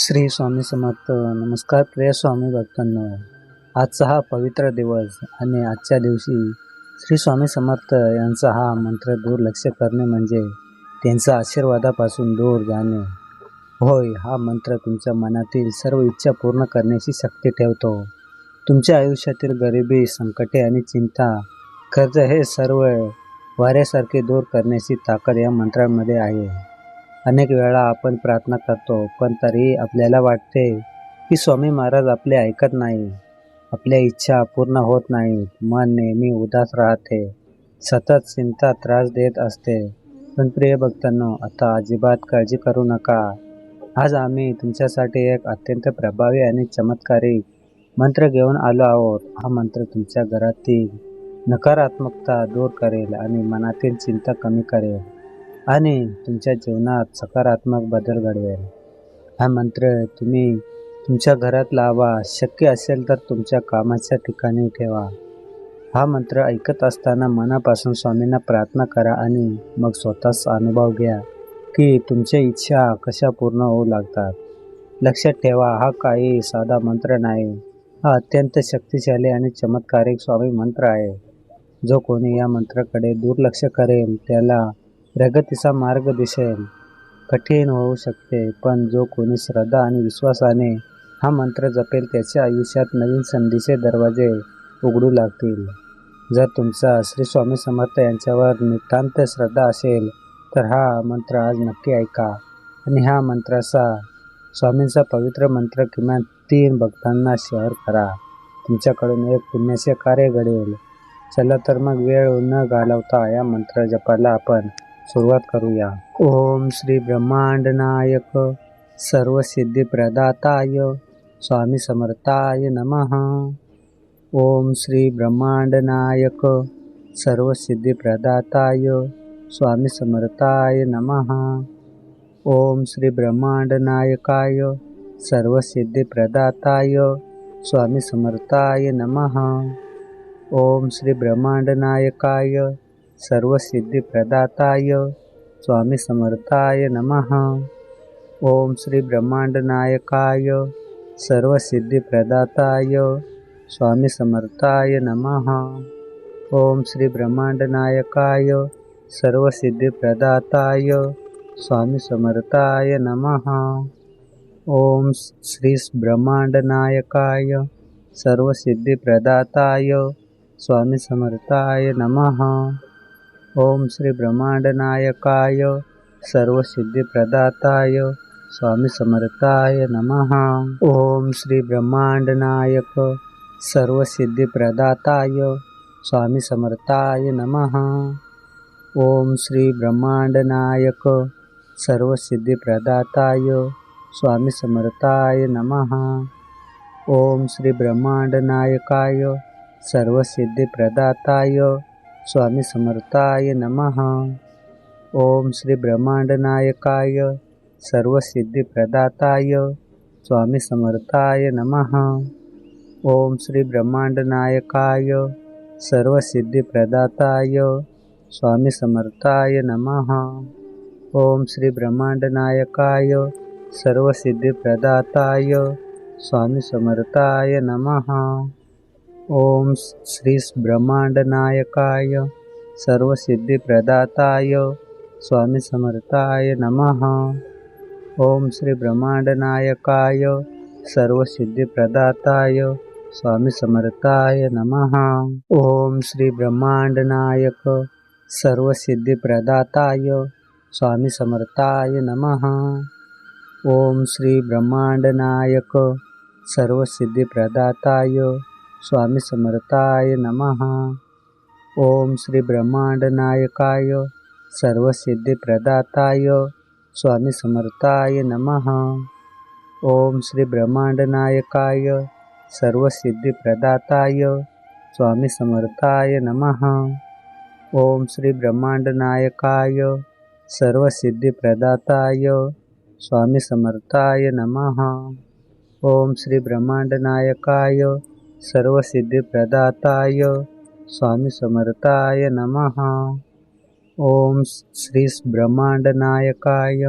श्री स्वामी समर्थ. नमस्कार प्रिय स्वामी भक्तांनो. आजचा हा पवित्र दिवस आणि आजच्या दिवशी श्री स्वामी समर्थ यांचा हा मंत्र दुर्लक्ष करणे म्हणजे त्यांच्या आशीर्वादापासून दूर जाणे होय. हा मंत्र तुमच्या मनातील सर्व इच्छा पूर्ण करण्याची शक्ती ठेवतो. तुमच्या आयुष्यातील गरिबी, संकटे आणि चिंता, कर्ज हे सर्व वाऱ्यासारखे दूर करण्याची ताकद या मंत्रामध्ये आहे. अनेक वेळा आपण प्रार्थना करतो, पण तरीही आपल्याला वाटते की स्वामी महाराज आपले ऐकत नाही, आपल्या इच्छा पूर्ण होत नाहीत. मन नेहमी उदास राहते, सतत चिंता त्रास देत असते. पण प्रिय भक्तांनो, आता अजिबात काळजी करू नका. आज आम्ही तुमच्यासाठी एक अत्यंत प्रभावी आणि चमत्कारिक मंत्र घेऊन आलो आहोत. हा मंत्र तुमच्या घरातील नकारात्मकता दूर करेल आणि मनातील चिंता कमी करेल आणि तुमच्या जीवनात सकारात्मक बदल घडवेल. हा मंत्र तुम्ही तुमच्या घरात लावा, शक्य असेल तर तुमच्या कामाच्या ठिकाणी ठेवा. हा मंत्र ऐकत असताना मनापासून स्वामींना प्रार्थना करा आणि मग स्वतःच अनुभव घ्या की तुमच्या इच्छा कशा पूर्ण होऊ लागतात. लक्षात ठेवा, हा काही साधा मंत्र नाही. हा अत्यंत शक्तिशाली आणि चमत्कारिक स्वामी मंत्र आहे. जो कोणी या मंत्राकडे दुर्लक्ष करेल त्याला प्रगतीचा मार्ग दिसेल. कठीण होऊ शकते, पण जो कोणी श्रद्धा आणि विश्वासाने हा मंत्र जपेल त्याच्या आयुष्यात नवीन संधीचे दरवाजे उघडू लागतील. जर तुमचा श्री स्वामी समर्थ यांच्यावर नितांत श्रद्धा असेल तर हा मंत्र आज नक्की ऐका आणि ह्या मंत्राचा स्वामींचा पवित्र मंत्र किमान 3 भक्तांना शेअर करा. तुमच्याकडून एक पुण्याचे कार्य घडेल. चला तर मग वेळ न घालवता या मंत्र जपाला आपण सुरुवात करूया. ओम श्री ब्रह्मांड नायक सर्व सिद्धी प्रदाताय स्वामी समर्थाय नमः. ओम श्री ब्रह्मांड नायक सर्व सिद्धी प्रदाताय स्वामी समर्थाय नमः. ओम श्री ब्रह्मांड नायकाय सर्व सिद्धी प्रदाताय स्वामी समर्थाय नमः. ओम श्री ब्रह्मांड नायकाय सर्व सिद्धी प्रदाताय स्वामी समर्थाय नमः. ओम श्री ब्रह्मांड नायकाय सर्व सिद्धी प्रदाताय स्वामी समर्थाय नमः. ओम श्री ब्रह्मांड नायकाय सर्व सिद्धी प्रदाताय स्वामी समर्थाय नमः. ओम श्री ब्रह्मांड नायकाय सर्व सिद्धी प्रदाताय स्वामी समर्थाय नमः. ओम श्री ब्रह्मांड नायकाय सर्व सिद्धी प्रदाताय स्वामी समर्थाय नमः. ओम श्री ब्रह्मांड नायक सर्व सिद्धी प्रदाताय स्वामी समर्थाय नमः. ओम श्री ब्रह्मांड नायक सर्व सिद्धी प्रदाताय स्वामी समर्थाय नमः. ओम श्री ब्रह्मांड नायकाय सर्व सिद्धी प्रदाताय स्वामी समर्थाय नमः. ओम श्री ब्रह्मांड नायकाय सर्व सिद्धी प्रदाताय स्वामी समर्थाय नमः. ओम श्री ब्रह्मांड नायकाय सर्व सिद्धी प्रदाताय स्वामी समर्थाय नमः. ओम श्री ब्रह्मांड नायकाय सर्व सिद्धी प्रदाताय स्वामी समर्थाय नमः. ओम श्री ब्रह्मांड नायकाय सर्व सिद्धी प्रदाताय स्वामी समर्थाय नमः. ओम श्री ब्रह्मांड नायकाय सर्व सिद्धी प्रदाताय स्वामी समर्थाय नमः. ओम श्री ब्रह्मांड नायक सर्व सिद्धी प्रदाताय स्वामी समर्थाय नमः. ओम श्री ब्रह्मांड नायक सर्व सिद्धी प्रदाताय स्वामी समर्थाय नमः. ओम श्री ब्रह्मांड नायकाय सर्व सिद्धी प्रदाताय स्वामी समर्थाय नमः. ओम श्री ब्रह्मांड नायकाय सर्व सिद्धी प्रदाताय स्वामी समर्थाय नमः. ओम श्री ब्रह्मांड नायकाय सर्व सिद्धी प्रदाताय स्वामी समर्थाय नमः. ओम श्री ब्रह्मांड नायकाय सर्व सिद्धी प्रदाताय स्वामी समर्थाय नमः. ओम श्री ब्रह्मांड नायकाय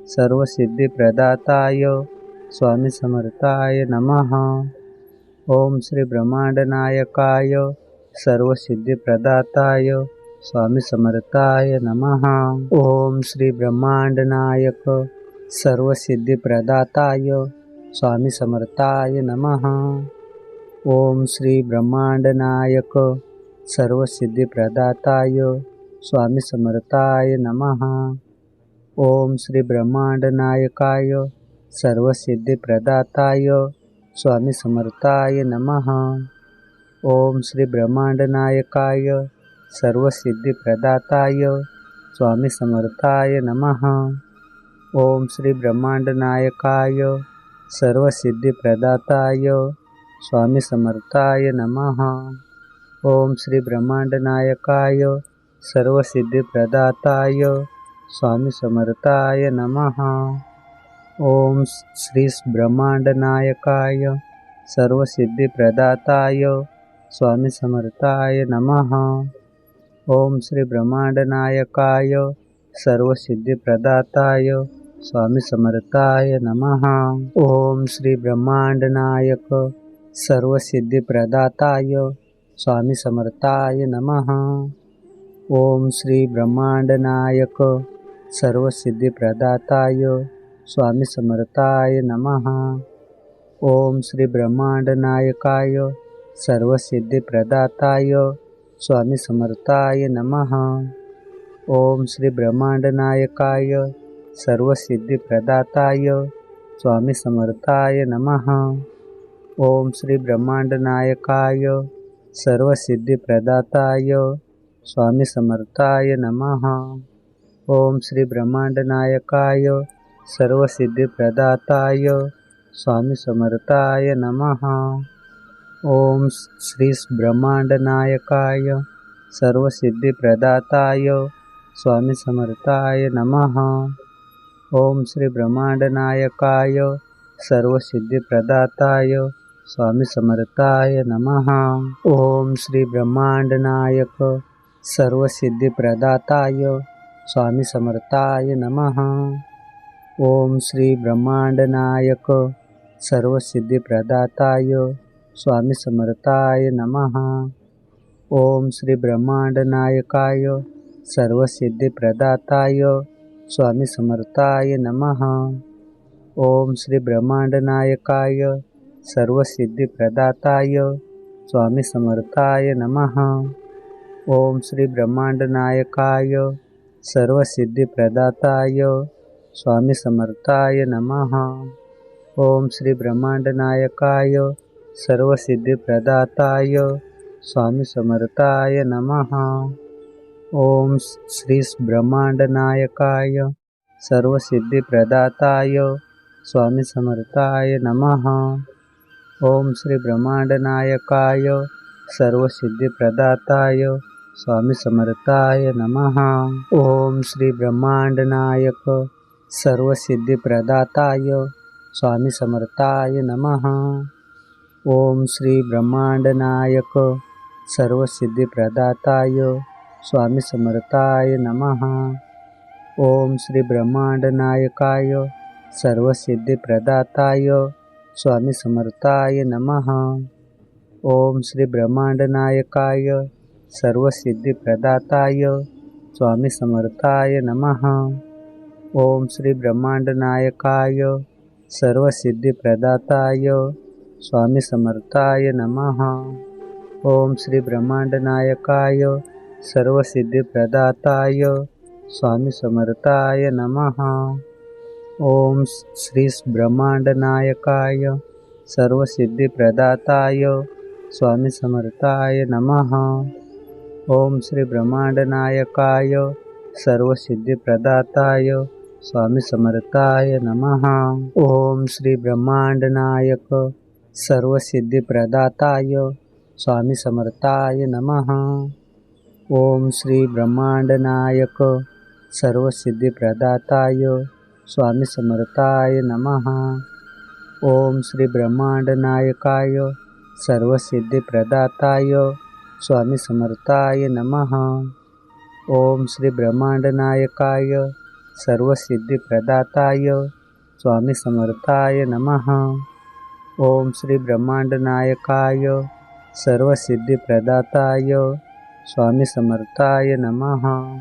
सर्व सिद्धी प्रदाताय स्वामी समर्थाय नमः। ओम श्री ब्रह्मांडनायकाय सर्वसिद्धिप्रदाताय स्वामी समर्थाय नमः। ओम श्री ब्रह्मांडनायक सर्वसिद्धिप्रदाताय स्वामी समर्थाय नमः। ओम श्री ब्रह्मांडनायक सर्वसिद्धिप्रदाताय स्वामी समर्थाय नमः। ओम श्री ब्रह्मांडनायकाय सर्वसिद्धिप्रदाताय स्वामी समर्थाय नमः। ओम श्री ब्रह्मांडनायकाय सर्वसिद्धिप्रदाताय स्वामी समर्थाय नमः। ओम श्री ब्रह्मांडनायकाय सर्वसिद्धिप्रदाताय स्वामी समर्थाय नमः। ओम श्री ब्रह्मांडनायकाय सर्वसिद्धिप्रदाताय स्वामी समर्थाय नमः। ओम श्री ब्रह्मांडनायकाय सर्वसिद्धिप्रदाताय स्वामी समर्थाय नमः। ओम श्री ब्रह्मांडनायकाय सर्वसिद्धिप्रदाताय स्वामी समर्थाय नमः। ओम श्री ब्रह्मांडनायक सर्वसिद्धिप्रदाताय स्वामी समर्थाय नमः। ओम श्री ब्रह्मांडनायक सर्वसिद्धिप्रदाताय स्वामी समर्थाय नमः। ओम श्री ब्रह्मांडनायकाय सर्वसिद्धिप्रदाताय स्वामी समर्थाय नमः। ओम श्री ब्रह्मांडनायकाय सर्वसिद्धिप्रदाताय स्वामी समर्थाय नमः। ओम श्री ब्रह्मांडनायकाय सर्वसिद्धिप्रदाताय स्वामी समर्थाय नमः। ओम श्री ब्रह्मांडनायकाय सर्वसिद्धिप्रदाताय स्वामी समर्थाय नमः। ओम श्री ब्रह्मांडनायकाय सर्वसिद्धिप्रदाताय स्वामी समर्थाय नमः। ओम श्री ब्रह्मांडनायकाय सर्वसिद्धिप्रदाताय स्वामी समर्थाय नमः। ओम श्री ब्रह्मांडनायक सर्वसिद्धिप्रदाताय स्वामी समर्थाय नमः। ओम श्री ब्रह्मांडनायक सर्वसिद्धिप्रदाताय स्वामी समर्थाय नमः। ओम श्री ब्रह्मांडनायकाय सर्वसिद्धिप्रदाताय स्वामी समर्थाय नमः। ओम श्री ब्रह्मांडनायकाय सर्वसिद्धिप्रदाताय स्वामी समर्थाय नमः। ओम श्री ब्रह्मांडनायकाय सर्वसिद्धिप्रदाताय स्वामी समर्थाय नमः। ओम श्री ब्रह्मांडनायकाय सर्वसिद्धिप्रदाताय स्वामी समर्थाय नमः। ओम श्री ब्रह्मांडनायकाय सर्वसिद्धिप्रदाताय स्वामी समर्थाय नमः। ओम श्री ब्रह्मांडनायकाय सर्वसिद्धिप्रदाताय स्वामी समर्थाय नमः। ओम श्री ब्रह्मांडनायक सर्वसिद्धिप्रदाताय स्वामी समर्थाय नमः। ओम श्री ब्रह्मांडनायक सर्वसिद्धिप्रदाताय स्वामी समर्थाय नमः। ओम श्री ब्रह्मांडनायकाय सर्वसिद्धिप्रदाताय स्वामी समर्थाय नमः। ओम श्री ब्रह्मांडनायकाय सर्वसिद्धिप्रदाताय स्वामी समर्थाय नमः। ओम श्री ब्रह्मांडनायकाय सर्वसिद्धिप्रदाताय स्वामी समर्थाय नमः। ओम श्री ब्रह्मांडनायकाय सर्वसिद्धिप्रदाताय स्वामी समर्थाय नमः। ओम श्री ब्रह्मांडनायकाय सर्वसिद्धिप्रदाताय स्वामी समर्थाय नमः। ओम श्री ब्रह्मांडनायकाय सर्वसिद्धिप्रदाताय स्वामी समर्थाय नमः। ओम श्री ब्रह्मांडनायक सर्वसिद्धिप्रदाताय स्वामी समर्थाय नमः। ओम श्री ब्रह्मांडनायक सर्वसिद्धिप्रदाताय स्वामी समर्थाय नमः। ओम श्री ब्रह्मांडनायकाय सर्वसिद्धिप्रदाताय स्वामी समर्थाय नमः। ओम श्री ब्रह्मांडनायकाय सर्वसिद्धिप्रदाताय स्वामी समर्थाय नमः. ओम श्री ब्रह्मांड नायकाय सर्वसिद्धिप्रदाताय स्वामी समर्थाय नमः.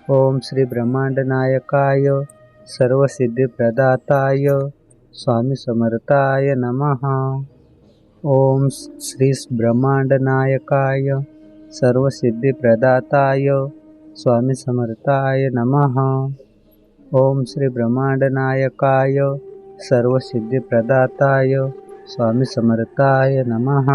ओम श्री ब्रह्मांड नायकाय सर्वसिद्धिप्रदाताय स्वामी समर्थाय नमः. ओम श्री ब्रह्मांड नायकाय सर्वसिद्धिप्रदाताय स्वामी समर्थाय नमः. ओम श्री ब्रह्मांड नायकाय सर्वसिद्धिप्रदाताय स्वामी समर्थाय नमः.